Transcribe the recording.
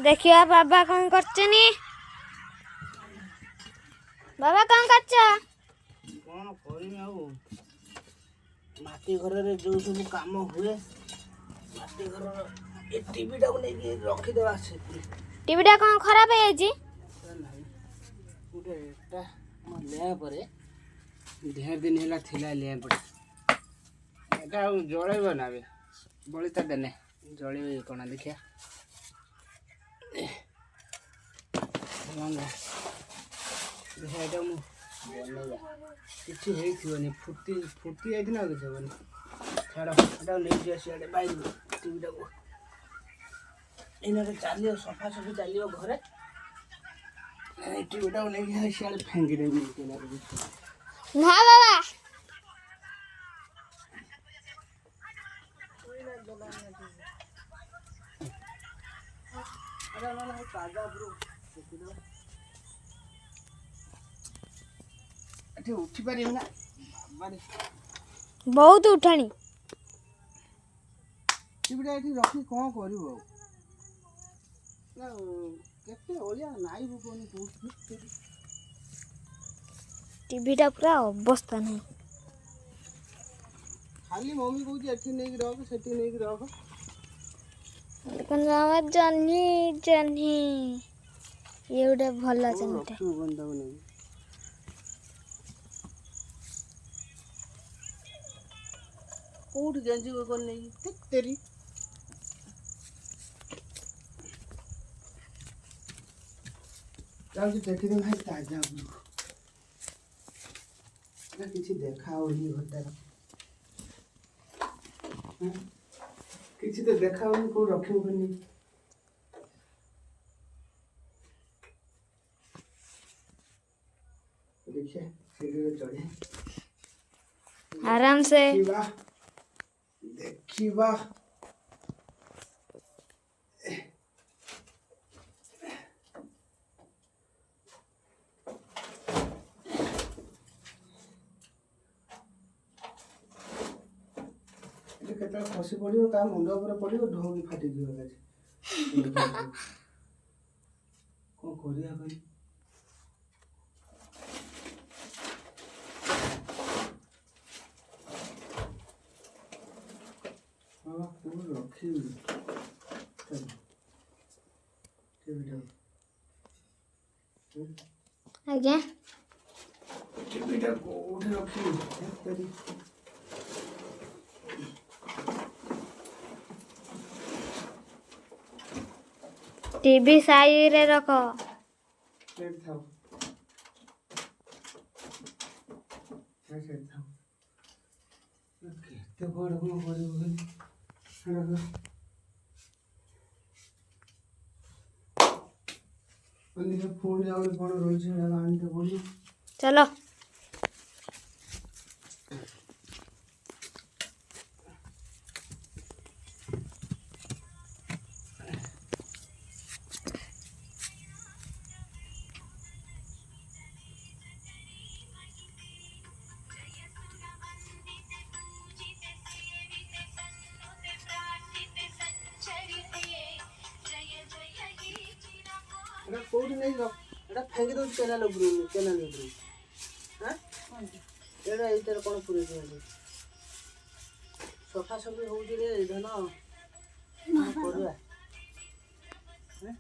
देखिए बाबा कौन करछनी। बाबा कौन करछ? कौन करिम आउ माटी घर रे जो सब काम हुए माटी घर ए टीवी टा को नहीं रखी देबा से टीवी टा कौन खराब है जी? नहीं गुटे एटा म ले परे ढेर दिन हेला थिला ले पड़े एटा जळेबो ना बे बळीता देने जळेबो कोना देखिया मंगा देखा एटा मु बोलेगा किछि हेई थिवनी फुटी फुटी आइथि ना किछ बनी छाड़ एटा नै जे सियाडे बाई टीवी टा को इना के चालियो सफा सफी चालियो घरे ए टीवी टा नै जे सियाडे फेंगी देबी केना रे ना बाबा अरे ना ना ताजा ब्रो एठी उठी पारिम ना बाबा बहुत उठाणी टीवीटा एठी रखी कौन करिवो ना केते ओलिया नाई कोनी पूछ टीवी टा पूरा अवस्था नहीं खाली मम्मी कहू एठी नहीं रख सेठी नहीं रख लेकिन हमार जन्ही जन्ही ये उडे भला चनटे रखू बंदा नहीं उठ गेंजी को नहीं ठीक तेरी चल जी देखि दे भाई ताजा बुक ना किछि देखा होनी घरटा किछि तो देखा होनी को रखियो बनी देखिए सीढ़ी चढ़े आराम से देखिबा केता खसी पड़ियो का मुंड ऊपर पड़ियो ढोंगी फाटी दियो गाछ को करिया भाई हां तुम रखी आज्ञा टीवीटा कोठे रखी तेरी टीवी साई रे रखो सेट थाओ सेट थाओ केते बड़ को करियो भाई अन्य फोन जाओ कोन रोई छै आनते पड़ी चलो एटा कोड नहीं लो एटा फेंगी दो चैनल ऊपर हां एटा इधर कोन पूरे दिया सफा सफी हो जे रे धन करिया हैं